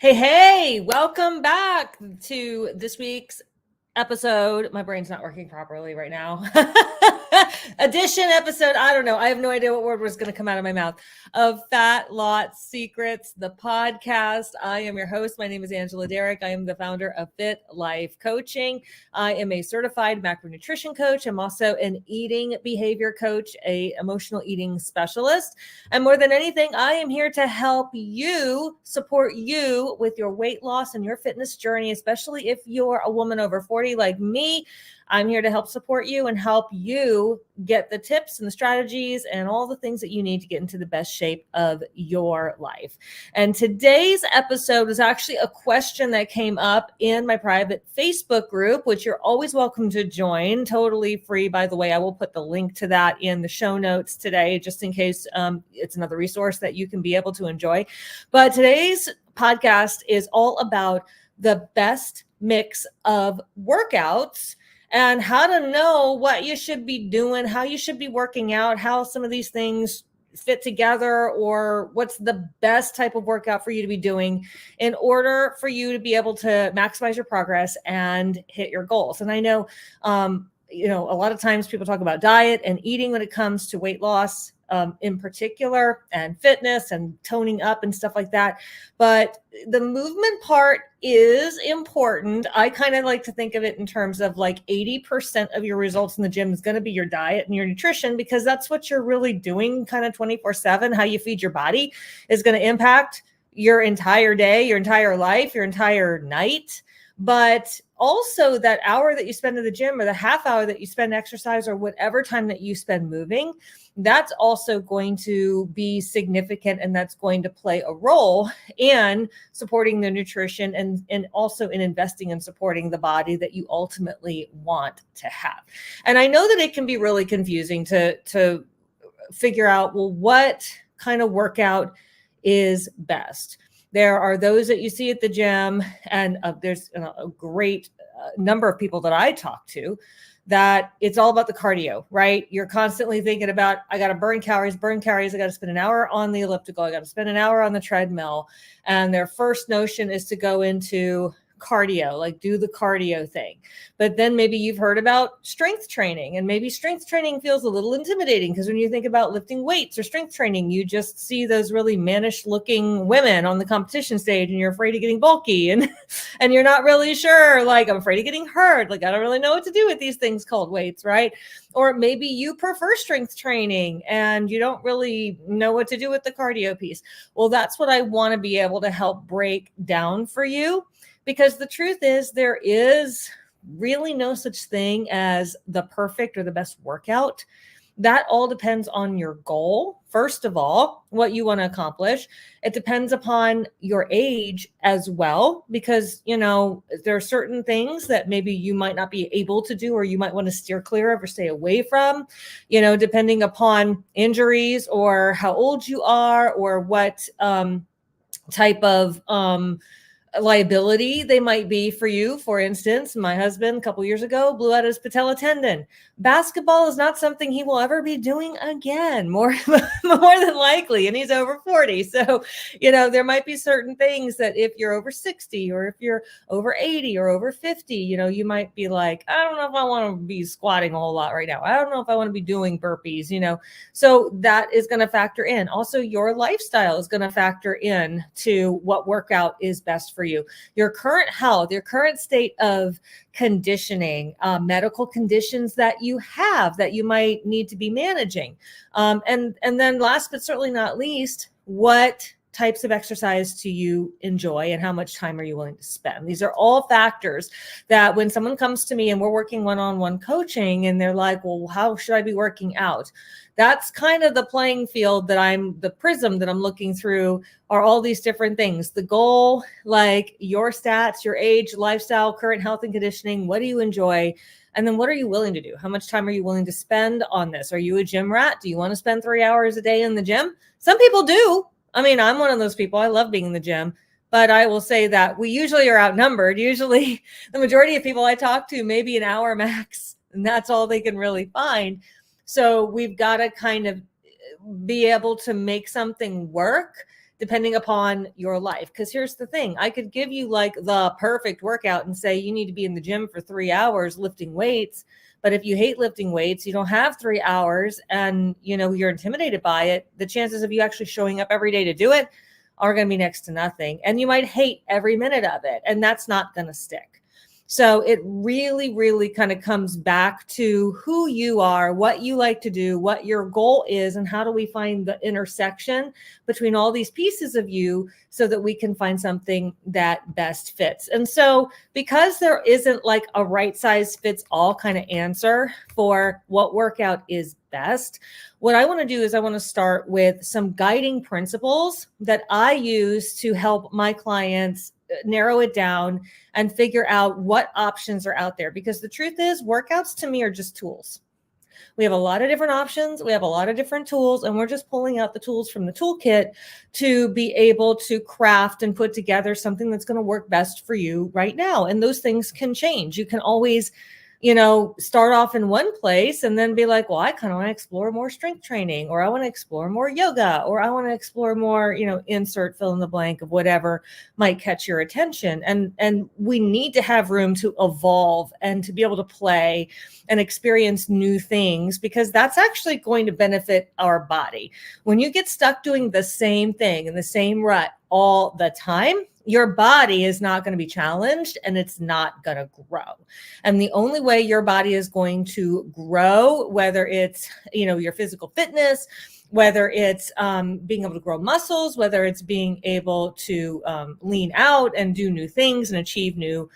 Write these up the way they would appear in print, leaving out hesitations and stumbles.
Hey, welcome back to this week's episode. My brain's not working properly right now. Edition episode. I don't know. I have no idea what word was going to come out of my mouth of Fat Lot Secrets, the podcast. I am your host. My name is Angela Derrick. I am the founder of Fit Life Coaching. I am a certified macronutrition coach. I'm also an eating behavior coach, a emotional eating specialist. And more than anything, I am here to help you, support you with your weight loss and your fitness journey, especially if you're a woman over 40 like me. I'm here to help support you and help you get the tips and the strategies and all the things that you need to get into the best shape of your life. And today's episode is actually a question that came up in my private Facebook group, which you're always welcome to join, totally free. By the way, I will put the link to that in the show notes today, just in case it's another resource that you can be able to enjoy. But today's podcast is all about the best mix of workouts and how to know what you should be doing, how you should be working out, how some of these things fit together, or what's the best type of workout for you to be doing in order for you to be able to maximize your progress and hit your goals. And I know, a lot of times people talk about diet and eating when it comes to weight loss, in particular, and fitness and toning up and stuff like that. But the movement part is important. I kind of like to think of it in terms of like 80% of your results in the gym is going to be your diet and your nutrition, because that's what you're really doing kind of 24/7. How you feed your body is going to impact your entire day, your entire life, your entire night. But also that hour that you spend in the gym, or the half hour that you spend exercise, or whatever time that you spend moving, that's also going to be significant, and that's going to play a role in supporting the nutrition and also in investing and supporting the body that you ultimately want to have. And I know that it can be really confusing to figure out, well, what kind of workout is best. There are those that you see at the gym, and there's a great number of people that I talk to that it's all about the cardio, right? You're constantly thinking about, I got to burn calories. I got to spend an hour on the elliptical. I got to spend an hour on the treadmill. And their first notion is to go into cardio, like do the cardio thing. But then maybe you've heard about strength training, and maybe strength training feels a little intimidating, because when you think about lifting weights or strength training, you just see those really mannish looking women on the competition stage, and you're afraid of getting bulky, and you're not really sure, like, I'm afraid of getting hurt. Like, I don't really know what to do with these things called weights, right? Or maybe you prefer strength training and you don't really know what to do with the cardio piece. Well, that's what I want to be able to help break down for you. Because the truth is, there is really no such thing as the perfect or the best workout. That all depends on your goal. First of all, what you want to accomplish. It depends upon your age as well, because, there are certain things that maybe you might not be able to do, or you might want to steer clear of or stay away from, depending upon injuries or how old you are, or what type of liability they might be for you. For instance, my husband a couple years ago blew out his patella tendon. Basketball is not something he will ever be doing again, more than likely, and he's over 40. So, there might be certain things that if you're over 60, or if you're over 80 or over 50, you might be like, I don't know if I want to be squatting a whole lot right now. I don't know if I want to be doing burpees, So that is going to factor in. Also, your lifestyle is going to factor in to what workout is best for you. Your current health, your current state of conditioning, medical conditions that you have that you might need to be managing. And then last but certainly not least, what types of exercise do you enjoy, and how much time are you willing to spend? These are all factors that when someone comes to me and we're working one-on-one coaching and they're like, well, how should I be working out? That's kind of the playing field the prism that I'm looking through, are all these different things. The goal, like your stats, your age, lifestyle, current health and conditioning, what do you enjoy? And then what are you willing to do? How much time are you willing to spend on this? Are you a gym rat? Do you want to spend 3 hours a day in the gym? Some people do. I mean, I'm one of those people. I love being in the gym, but I will say that we usually are outnumbered. Usually the majority of people I talk to, maybe an hour max, and that's all they can really find. So we've got to kind of be able to make something work depending upon your life. Because here's the thing, I could give you like the perfect workout and say you need to be in the gym for 3 hours lifting weights. But if you hate lifting weights, you don't have 3 hours, and you're intimidated by it, the chances of you actually showing up every day to do it are going to be next to nothing. And you might hate every minute of it, and that's not going to stick. So it really, really kind of comes back to who you are, what you like to do, what your goal is, and how do we find the intersection between all these pieces of you so that we can find something that best fits. And so because there isn't like a right size fits all kind of answer for what workout is best, what I want to do is I want to start with some guiding principles that I use to help my clients narrow it down and figure out what options are out there. Because the truth is, workouts to me are just tools. We have a lot of different options. We have a lot of different tools, and we're just pulling out the tools from the toolkit to be able to craft and put together something that's going to work best for you right now. And those things can change. You can always start off in one place and then be like, well, I kind of want to explore more strength training, or I want to explore more yoga, or I want to explore more, insert fill in the blank of whatever might catch your attention. And we need to have room to evolve and to be able to play and experience new things, because that's actually going to benefit our body. When you get stuck doing the same thing in the same rut all the time, your body is not going to be challenged, and it's not going to grow. And the only way your body is going to grow, whether it's, your physical fitness, whether it's being able to grow muscles, whether it's being able to lean out and do new things and achieve new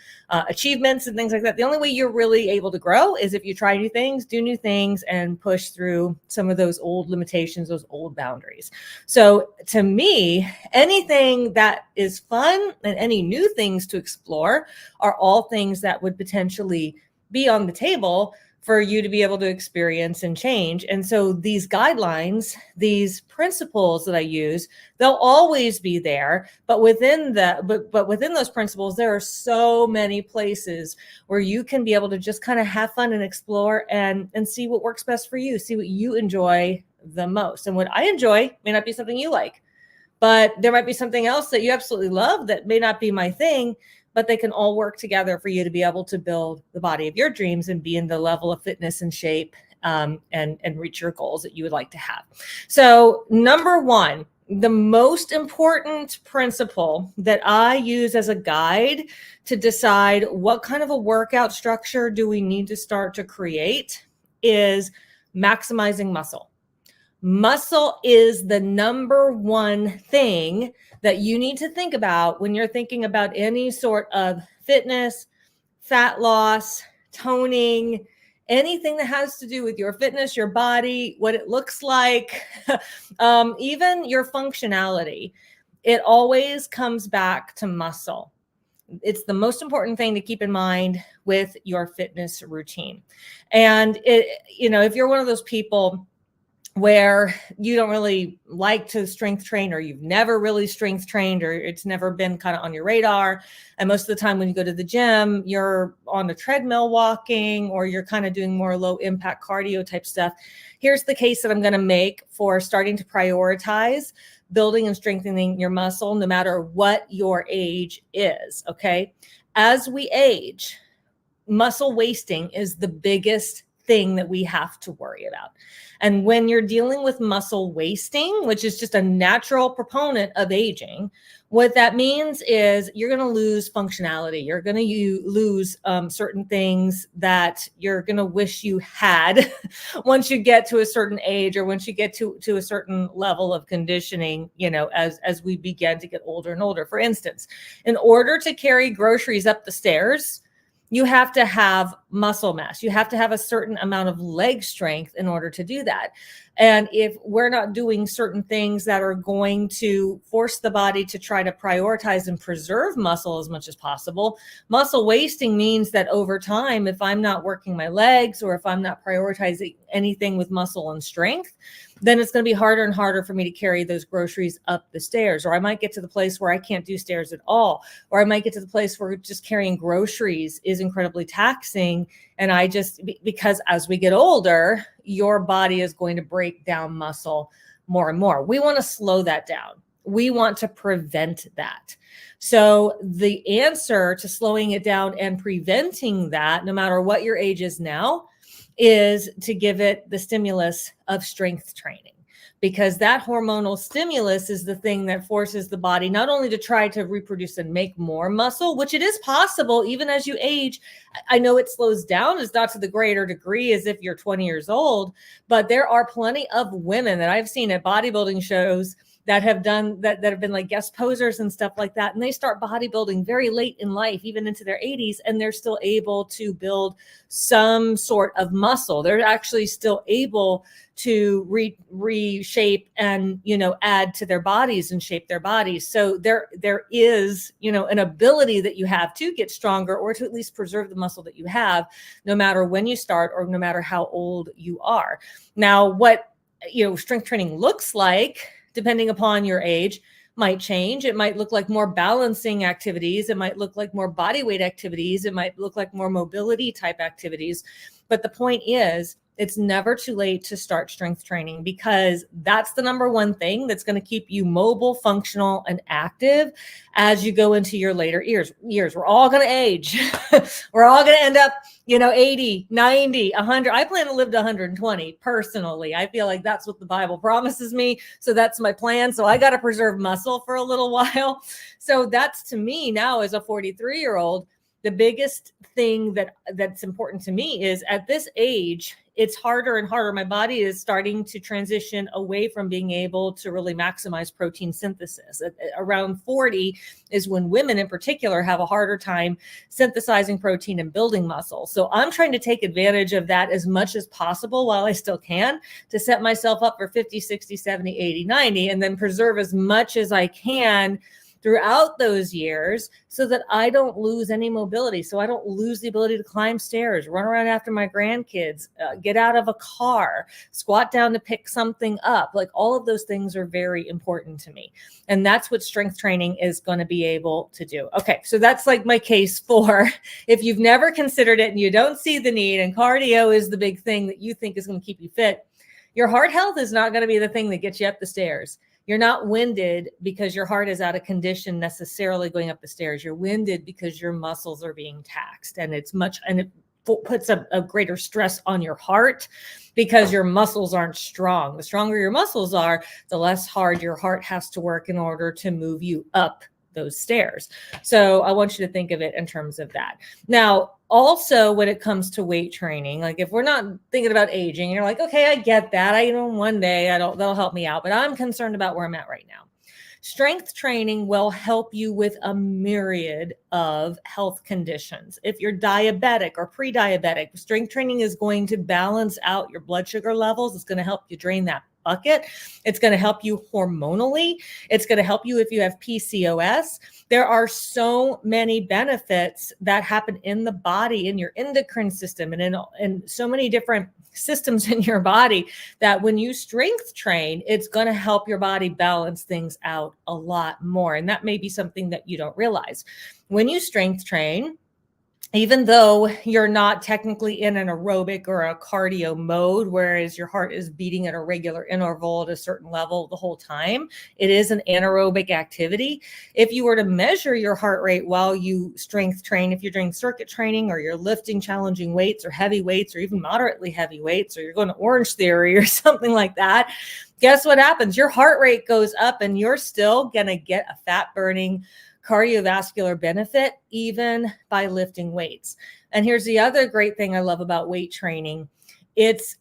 achievements and things like that. The only way you're really able to grow is if you try new things, do new things, and push through some of those old limitations, those old boundaries. So to me, anything that is fun and any new things to explore are all things that would potentially be on the table for you to be able to experience and change. And so these guidelines, these principles that I use, they'll always be there. But within those principles, there are so many places where you can be able to just kind of have fun and explore and see what works best for you, see what you enjoy the most. And what I enjoy may not be something you like, but there might be something else that you absolutely love that may not be my thing, but they can all work together for you to be able to build the body of your dreams and be in the level of fitness and shape and reach your goals that you would like to have. So number one, the most important principle that I use as a guide to decide what kind of a workout structure do we need to start to create is maximizing muscle. Muscle is the number one thing that you need to think about when you're thinking about any sort of fitness, fat loss, toning, anything that has to do with your fitness, your body, what it looks like, even your functionality. It always comes back to muscle. It's the most important thing to keep in mind with your fitness routine. And if you're one of those people where you don't really like to strength train, or you've never really strength trained, or it's never been kind of on your radar, and most of the time when you go to the gym, you're on a treadmill walking, or you're kind of doing more low impact cardio type stuff, here's the case that I'm going to make for starting to prioritize building and strengthening your muscle, no matter what your age is. Okay. As we age, muscle wasting is the biggest thing that we have to worry about. And when you're dealing with muscle wasting, which is just a natural proponent of aging, what that means is you're going to lose functionality. You're going to lose certain things that you're going to wish you had once you get to a certain age, or once you get to a certain level of conditioning, as we begin to get older and older. For instance, in order to carry groceries up the stairs, you have to have muscle mass. You have to have a certain amount of leg strength in order to do that. And if we're not doing certain things that are going to force the body to try to prioritize and preserve muscle as much as possible, muscle wasting means that over time, if I'm not working my legs, or if I'm not prioritizing anything with muscle and strength, then it's going to be harder and harder for me to carry those groceries up the stairs. Or I might get to the place where I can't do stairs at all. Or I might get to the place where just carrying groceries is incredibly taxing. And because as we get older, your body is going to break down muscle more and more. We want to slow that down. We want to prevent that. So the answer to slowing it down and preventing that, no matter what your age is now, is to give it the stimulus of strength training, because that hormonal stimulus is the thing that forces the body not only to try to reproduce and make more muscle, which it is possible even as you age. I know it slows down, it's not to the greater degree as if you're 20 years old, but there are plenty of women that I've seen at bodybuilding shows that have done that have been like guest posers and stuff like that. And they start bodybuilding very late in life, even into their 80s, and they're still able to build some sort of muscle. They're actually still able to reshape and, add to their bodies and shape their bodies. So there is, an ability that you have to get stronger, or to at least preserve the muscle that you have, no matter when you start or no matter how old you are. Now, what, strength training looks like, depending upon your age, might change. It might look like more balancing activities. It might look like more body weight activities. It might look like more mobility type activities. But the point is, it's never too late to start strength training, because that's the number one thing that's going to keep you mobile, functional, and active as you go into your later years. We're all going to age. We're all going to end up, 80, 90, 100. I plan to live to 120 personally. I feel like that's what the Bible promises me. So that's my plan. So I got to preserve muscle for a little while. So that's, to me now, as a 43-year-old, the biggest thing that's important to me is, at this age, it's harder and harder. My body is starting to transition away from being able to really maximize protein synthesis. Around 40 is when women in particular have a harder time synthesizing protein and building muscle. So I'm trying to take advantage of that as much as possible while I still can, to set myself up for 50, 60, 70, 80, 90, and then preserve as much as I can throughout those years, so that I don't lose any mobility. So I don't lose the ability to climb stairs, run around after my grandkids, get out of a car, squat down to pick something up. Like, all of those things are very important to me. And that's what strength training is going to be able to do. Okay, so that's like my case for, if you've never considered it and you don't see the need, and cardio is the big thing that you think is going to keep you fit, your heart health is not going to be the thing that gets you up the stairs. You're not winded because your heart is out of condition necessarily going up the stairs. You're winded because your muscles are being taxed, and it puts a greater stress on your heart because your muscles aren't strong. The stronger your muscles are, the less hard your heart has to work in order to move you up those stairs. So I want you to think of it in terms of that. Now, also, when it comes to weight training, like, if we're not thinking about aging, you're like, okay, I get that. One day that'll help me out, but I'm concerned about where I'm at right now. Strength training will help you with a myriad of health conditions. If you're diabetic or pre-diabetic, strength training is going to balance out your blood sugar levels. It's going to help you drain that bucket. It's going to help you hormonally. It's going to help you if you have PCOS. There are so many benefits that happen in the body, in your endocrine system, and in so many different systems in your body, that when you strength train, it's going to help your body balance things out a lot more. And that may be something that you don't realize. When you strength train, even though you're not technically in an aerobic or a cardio mode, whereas your heart is beating at a regular interval at a certain level the whole time, it is an anaerobic activity. If you were to measure your heart rate while you strength train, if you're doing circuit training, or you're lifting challenging weights or heavy weights, or even moderately heavy weights, or you're going to Orange Theory or something like that, guess what happens? Your heart rate goes up, and you're still going to get a fat burning cardiovascular benefit even by lifting weights. And here's the other great thing I love about weight training. It's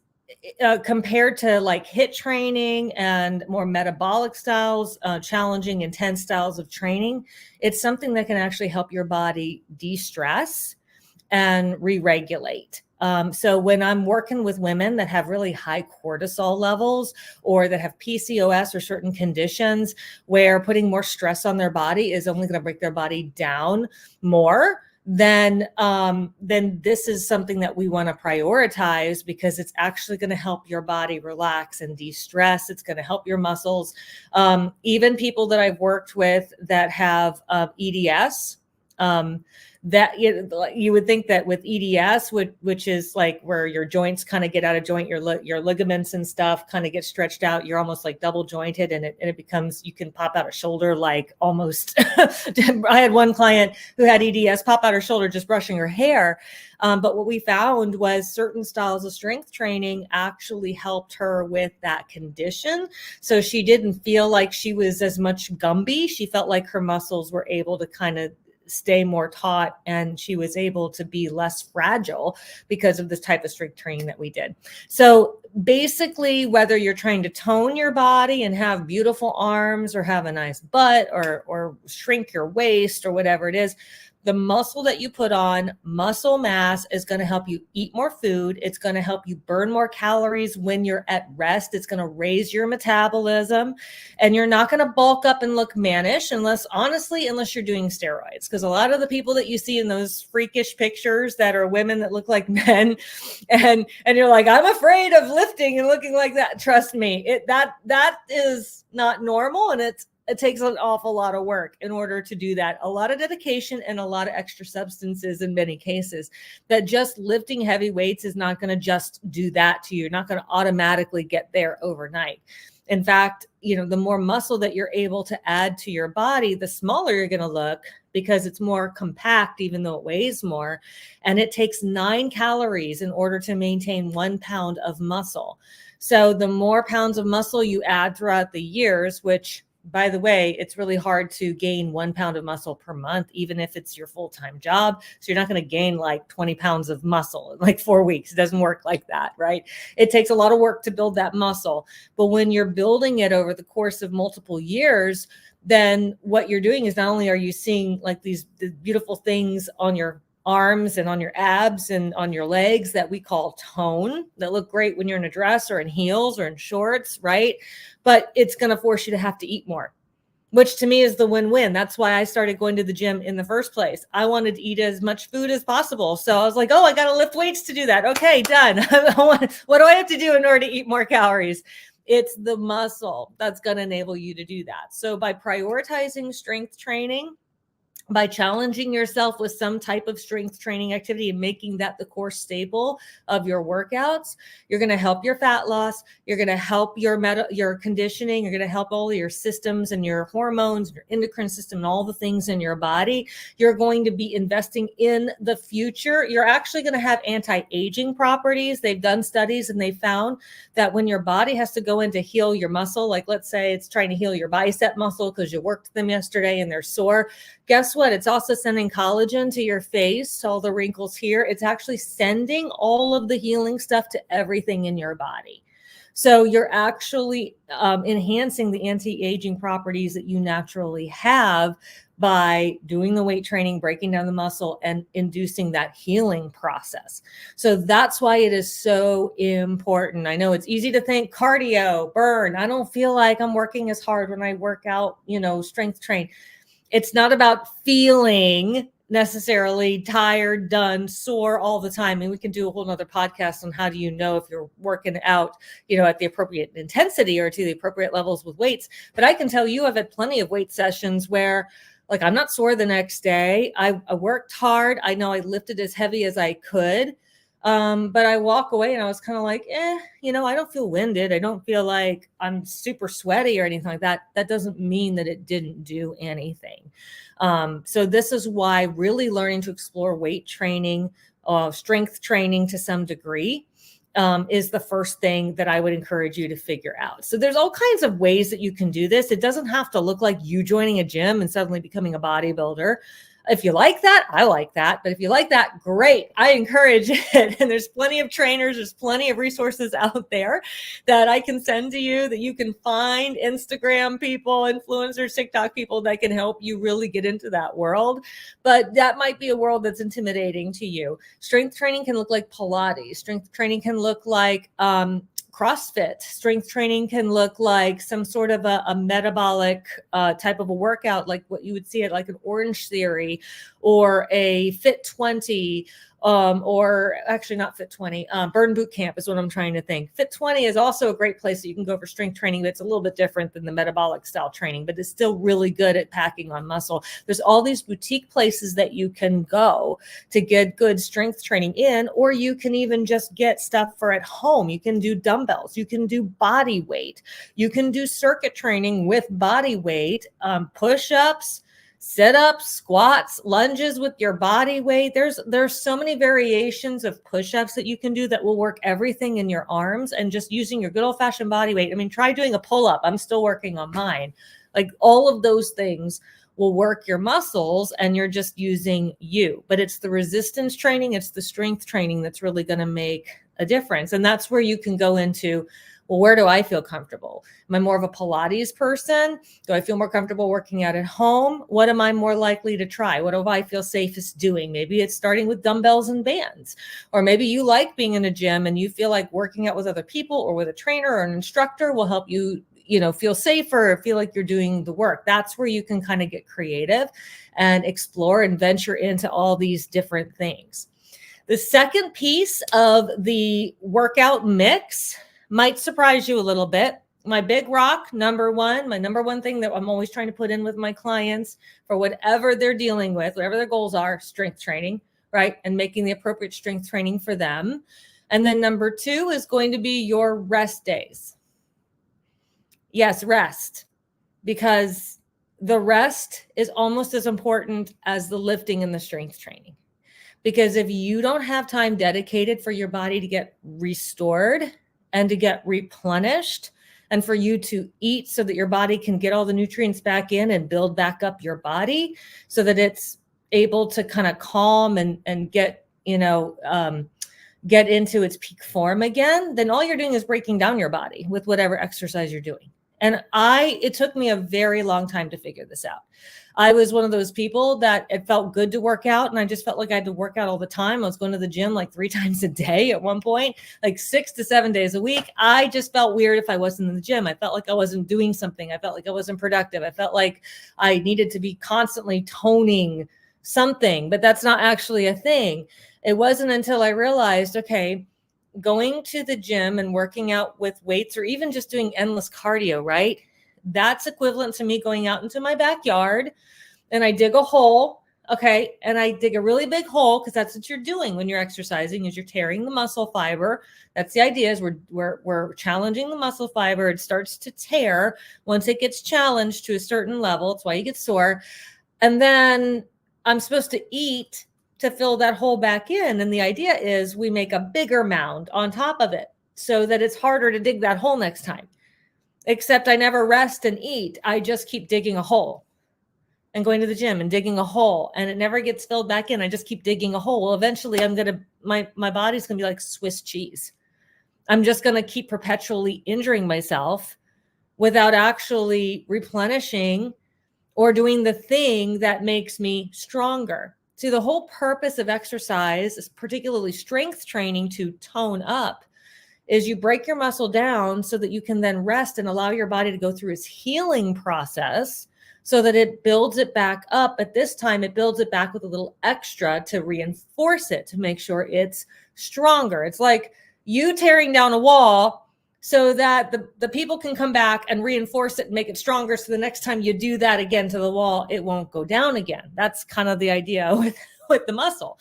compared to like HIIT training and more metabolic styles, challenging, intense styles of training. It's something that can actually help your body de-stress and re-regulate. So when I'm working with women that have really high cortisol levels, or that have PCOS or certain conditions where putting more stress on their body is only going to break their body down more, then this is something that we want to prioritize, because it's actually going to help your body relax and de-stress. It's going to help your muscles. Even people that I've worked with that have EDS, that you would think that with EDS, which is like where your joints kind of get out of joint, your ligaments and stuff kind of get stretched out. You're almost like double jointed, and it becomes, you can pop out a shoulder like almost. I had one client who had EDS pop out her shoulder just brushing her hair. But what we found was certain styles of strength training actually helped her with that condition. So she didn't feel like she was as much Gumby. She felt like her muscles were able to kind of stay more taut, and she was able to be less fragile because of this type of strength training that we did. So basically, whether you're trying to tone your body and have beautiful arms or have a nice butt or shrink your waist or whatever it is, the muscle that you put on, muscle mass, is going to help you eat more food. It's going to help you burn more calories when you're at rest. It's going to raise your metabolism, and you're not going to bulk up and look mannish unless you're doing steroids. Because a lot of the people that you see in those freakish pictures that are women that look like men, and you're like, I'm afraid of lifting and looking like that. Trust me, that is not normal, and it takes an awful lot of work in order to do that. A lot of dedication and a lot of extra substances in many cases. That just lifting heavy weights is not going to just do that to you. You're not going to automatically get there overnight. In fact, the more muscle that you're able to add to your body, the smaller you're going to look, because it's more compact, even though it weighs more. And it takes 9 calories in order to maintain 1 pound of muscle. So the more pounds of muscle you add throughout the years, which, by the way, it's really hard to gain 1 pound of muscle per month, even if it's your full-time job. So you're not going to gain like 20 pounds of muscle in like 4 weeks. It doesn't work like that, right? It takes a lot of work to build that muscle. But when you're building it over the course of multiple years, then what you're doing is not only are you seeing like these beautiful things on your arms and on your abs and on your legs that we call tone, that look great when you're in a dress or in heels or in shorts, right? But it's going to force you to have to eat more, which to me is the win-win. That's why I started going to the gym in the first place. I wanted to eat as much food as possible. So I was like, oh, I got to lift weights to do that. Okay, done. What do I have to do in order to eat more calories? It's the muscle that's going to enable you to do that. So by prioritizing strength training, by challenging yourself with some type of strength training activity and making that the core staple of your workouts, you're going to help your fat loss. You're going to help your conditioning. You're going to help all of your systems and your hormones, your endocrine system, and all the things in your body. You're going to be investing in the future. You're actually going to have anti-aging properties. They've done studies and they found that when your body has to go in to heal your muscle, like let's say it's trying to heal your bicep muscle because you worked them yesterday and they're sore, guess what? It's also sending collagen to your face, all the wrinkles here. It's actually sending all of the healing stuff to everything in your body. So you're actually enhancing the anti-aging properties that you naturally have by doing the weight training, breaking down the muscle, and inducing that healing process. So that's why it is so important. I know it's easy to think cardio, burn. I don't feel like I'm working as hard when I work out, strength train. It's not about feeling necessarily tired, done, sore all the time. And we can do a whole nother podcast on how do you know if you're working out, at the appropriate intensity or to the appropriate levels with weights. But I can tell you, I've had plenty of weight sessions where like I'm not sore the next day. I worked hard. I know I lifted as heavy as I could. But I walk away and I was kind of like, I don't feel winded. I don't feel like I'm super sweaty or anything like that. That doesn't mean that it didn't do anything. So this is why really learning to explore weight training, strength training to some degree, is the first thing that I would encourage you to figure out. So there's all kinds of ways that you can do this. It doesn't have to look like you joining a gym and suddenly becoming a bodybuilder. If you like that, I like that. But if you like that, great. I encourage it. And there's plenty of trainers. There's plenty of resources out there that I can send to you that you can find, Instagram people, influencers, TikTok people that can help you really get into that world. But that might be a world that's intimidating to you. Strength training can look like Pilates. Strength training can look like CrossFit. Strength training can look like some sort of a metabolic type of a workout, like what you would see at like an Orange Theory or a Fit 20 or actually not Fit 20, Burn Boot Camp is what I'm trying to think. Fit 20 is also a great place that you can go for strength training, but it's a little bit different than the metabolic style training, but it's still really good at packing on muscle. There's all these boutique places that you can go to get good strength training in, or you can even just get stuff for at home. You can do dumbbells, you can do body weight, you can do circuit training with body weight, push-ups, sit-ups, squats, lunges with your body weight. There's so many variations of push-ups that you can do that will work everything in your arms, and just using your good old-fashioned body weight. I mean, try doing a pull-up. I'm still working on mine. Like, all of those things will work your muscles, and you're just using you. But it's the resistance training, it's the strength training that's really going to make a difference. And that's where you can go into, well, where do I feel comfortable? Am I more of a Pilates person? Do I feel more comfortable working out at home? What am I more likely to try? What do I feel safest doing? Maybe it's starting with dumbbells and bands, or maybe you like being in a gym and you feel like working out with other people or with a trainer or an instructor will help you, feel safer or feel like you're doing the work. That's where you can kind of get creative and explore and venture into all these different things. The second piece of the workout mix might surprise you a little bit. My big rock, my number one thing that I'm always trying to put in with my clients for whatever they're dealing with, whatever their goals are, strength training, right? And making the appropriate strength training for them. And then number 2 is going to be your rest days. Yes, rest, because the rest is almost as important as the lifting and the strength training. Because if you don't have time dedicated for your body to get restored and to get replenished, and for you to eat so that your body can get all the nutrients back in and build back up your body so that it's able to kind of calm and get, get into its peak form again, then all you're doing is breaking down your body with whatever exercise you're doing. And it took me a very long time to figure this out. I was one of those people that it felt good to work out, and I just felt like I had to work out all the time. I was going to the gym like 3 times a day at one point, like 6 to 7 days a week. I just felt weird if I wasn't in the gym. I felt like I wasn't doing something. I felt like I wasn't productive. I felt like I needed to be constantly toning something, but that's not actually a thing. It wasn't until I realized, okay, going to the gym and working out with weights, or even just doing endless cardio, right? That's equivalent to me going out into my backyard and I dig a hole. Okay. And I dig a really big hole, because that's what you're doing when you're exercising, is you're tearing the muscle fiber. That's the idea, is we're challenging the muscle fiber. It starts to tear once it gets challenged to a certain level. It's why you get sore. And then I'm supposed to eat to fill that hole back in. And the idea is we make a bigger mound on top of it so that it's harder to dig that hole next time. Except I never rest and eat. I just keep digging a hole and going to the gym and digging a hole, and it never gets filled back in. I just keep digging a hole. Well, eventually my body's going to be like Swiss cheese. I'm just going to keep perpetually injuring myself without actually replenishing or doing the thing that makes me stronger. See, the whole purpose of exercise, particularly strength training, to tone up, is you break your muscle down so that you can then rest and allow your body to go through its healing process so that it builds it back up. But this time it builds it back with a little extra to reinforce it, to make sure it's stronger. It's like you tearing down a wall so that the people can come back and reinforce it and make it stronger. So the next time you do that again to the wall, it won't go down again. That's kind of the idea with the muscle.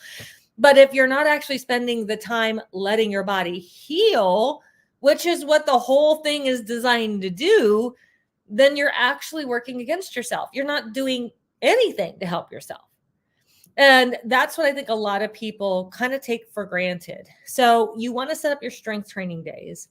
But if you're not actually spending the time letting your body heal, which is what the whole thing is designed to do, then you're actually working against yourself. You're not doing anything to help yourself. And that's what I think a lot of people kind of take for granted. So you want to set up your strength training days.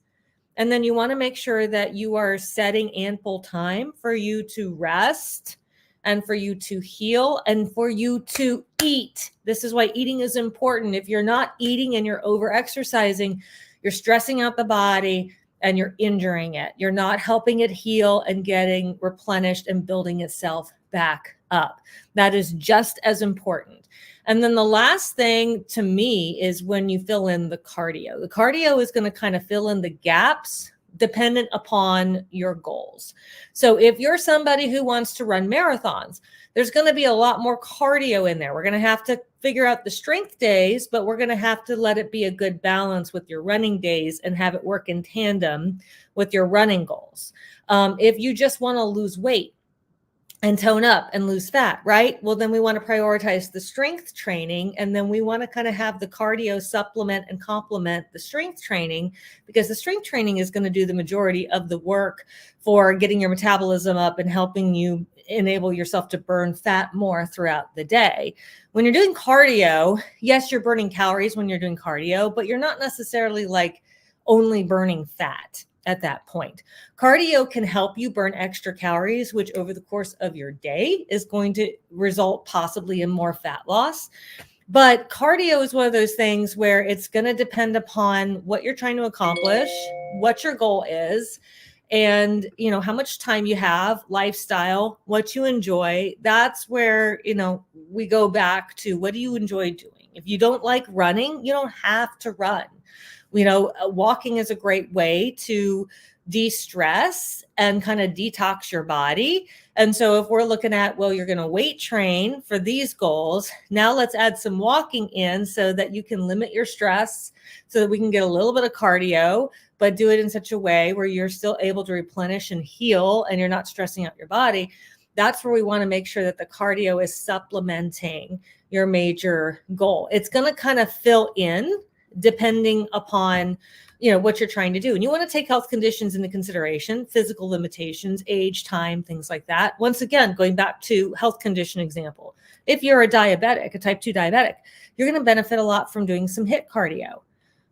And then you want to make sure that you are setting ample time for you to rest and for you to heal and for you to eat. This is why eating is important. If you're not eating and you're over exercising, you're stressing out the body and you're injuring it. You're not helping it heal and getting replenished and building itself back up. That is just as important. And then the last thing to me is when you fill in the cardio. The cardio is going to kind of fill in the gaps dependent upon your goals. So if you're somebody who wants to run marathons, there's going to be a lot more cardio in there. We're going to have to figure out the strength days, but we're going to have to let it be a good balance with your running days and have it work in tandem with your running goals. If you just want to lose weight and tone up and lose fat, right? Well, then we want to prioritize the strength training. And then we want to kind of have the cardio supplement and complement the strength training, because the strength training is going to do the majority of the work for getting your metabolism up and helping you enable yourself to burn fat more throughout the day. When you're doing cardio, yes, you're burning calories when you're doing cardio, but you're not necessarily like only burning fat at that point. Cardio can help you burn extra calories, which over the course of your day is going to result possibly in more fat loss. But cardio is one of those things where it's going to depend upon what you're trying to accomplish, what your goal is, and how much time you have, lifestyle, what you enjoy. That's where we go back to, what do you enjoy doing? If you don't like running, you don't have to run. Walking is a great way to de-stress and kind of detox your body. And so if we're looking at, well, you're going to weight train for these goals, now let's add some walking in so that you can limit your stress, so that we can get a little bit of cardio, but do it in such a way where you're still able to replenish and heal and you're not stressing out your body. That's where we want to make sure that the cardio is supplementing your major goal. It's going to kind of fill in depending upon what you're trying to do. And you want to take health conditions into consideration, physical limitations, age, time, things like that. Once again, going back to health condition example, if you're a diabetic, a type 2 diabetic, you're going to benefit a lot from doing some HIIT cardio.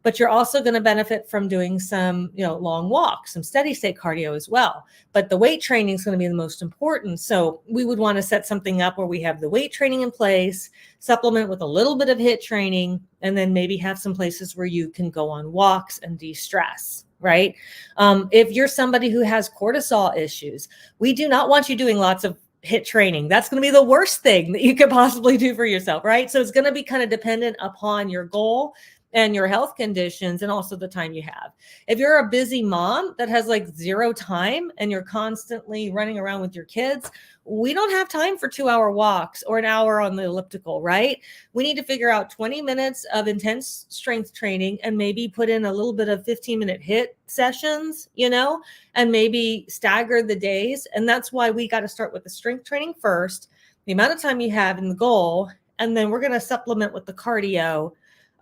But you're also going to benefit from doing some, long walks, some steady state cardio as well. But the weight training is going to be the most important. So we would want to set something up where we have the weight training in place, supplement with a little bit of HIIT training, and then maybe have some places where you can go on walks and de-stress, right? If you're somebody who has cortisol issues, we do not want you doing lots of HIIT training. That's going to be the worst thing that you could possibly do for yourself, right? So it's going to be kind of dependent upon your goal and your health conditions and also the time you have. If you're a busy mom that has like zero time and you're constantly running around with your kids, we don't have time for 2-hour walks or an hour on the elliptical, right? We need to figure out 20 minutes of intense strength training and maybe put in a little bit of 15-minute HIIT sessions, and maybe stagger the days. And that's why we got to start with the strength training first, the amount of time you have in the goal, and then we're going to supplement with the cardio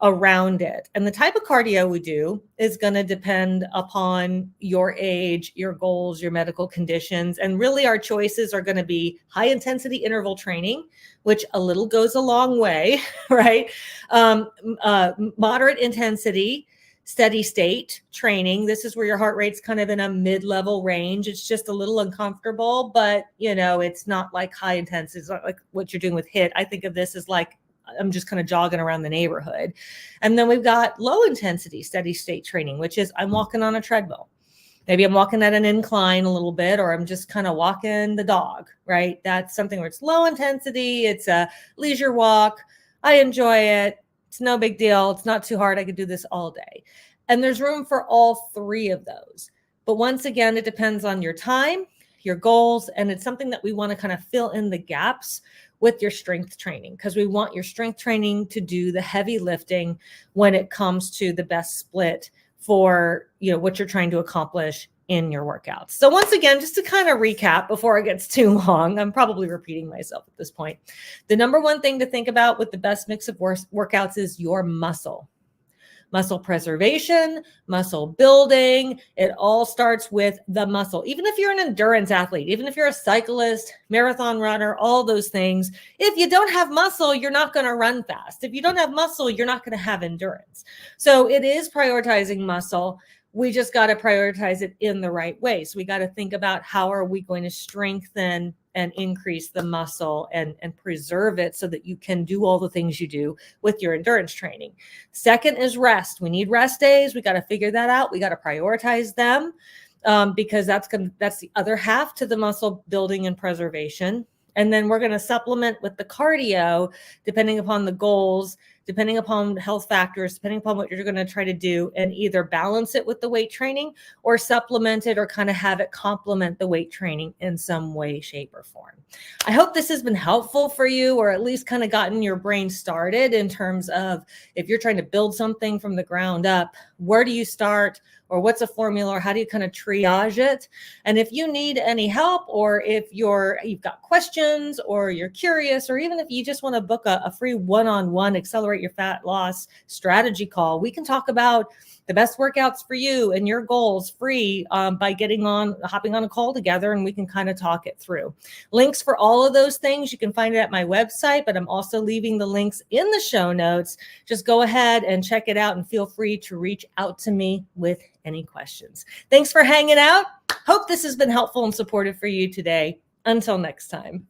around it. And the type of cardio we do is going to depend upon your age, your goals, your medical conditions. And really our choices are going to be high intensity interval training, which a little goes a long way, right? Moderate intensity, steady state training. This is where your heart rate's kind of in a mid-level range. It's just a little uncomfortable, but it's not like high intensity. It's not like what you're doing with HIIT. I think of this as like, I'm just kind of jogging around the neighborhood. And then we've got low intensity steady state training, which is I'm walking on a treadmill. Maybe I'm walking at an incline a little bit, or I'm just kind of walking the dog, right? That's something where it's low intensity. It's a leisure walk. I enjoy it. It's no big deal. It's not too hard. I could do this all day. And there's room for all three of those. But once again, it depends on your time, your goals, and it's something that we want to kind of fill in the gaps with your strength training, because we want your strength training to do the heavy lifting when it comes to the best split for what you're trying to accomplish in your workouts. So once again, just to kind of recap before it gets too long, I'm probably repeating myself at this point. The number one thing to think about with the best mix of workouts is your muscle preservation, muscle building. It all starts with the muscle. Even if you're an endurance athlete, even if you're a cyclist, marathon runner, all those things, if you don't have muscle, you're not going to run fast. If you don't have muscle, you're not going to have endurance. So it is prioritizing muscle. We just got to prioritize it in the right way. So we got to think about how are we going to strengthen and increase the muscle and preserve it so that you can do all the things you do with your endurance training. Second is rest. We need rest days. We got to figure that out. We got to prioritize them because that's the other half to the muscle building and preservation. And then we're going to supplement with the cardio, depending upon the goals, depending upon health factors, depending upon what you're going to try to do, and either balance it with the weight training or supplement it or kind of have it complement the weight training in some way, shape, or form. I hope this has been helpful for you, or at least kind of gotten your brain started in terms of if you're trying to build something from the ground up, where do you start, or what's a formula, or how do you kind of triage it? And if you need any help, or if you've got questions, or you're curious, or even if you just want to book a free one-on-one accelerate your fat loss strategy call, we can talk about the best workouts for you and your goals free by hopping on a call together, and we can kind of talk it through. Links for all of those things, you can find it at my website, but I'm also leaving the links in the show notes. Just go ahead and check it out and feel free to reach out to me with any questions. Thanks for hanging out. Hope this has been helpful and supportive for you today. Until next time.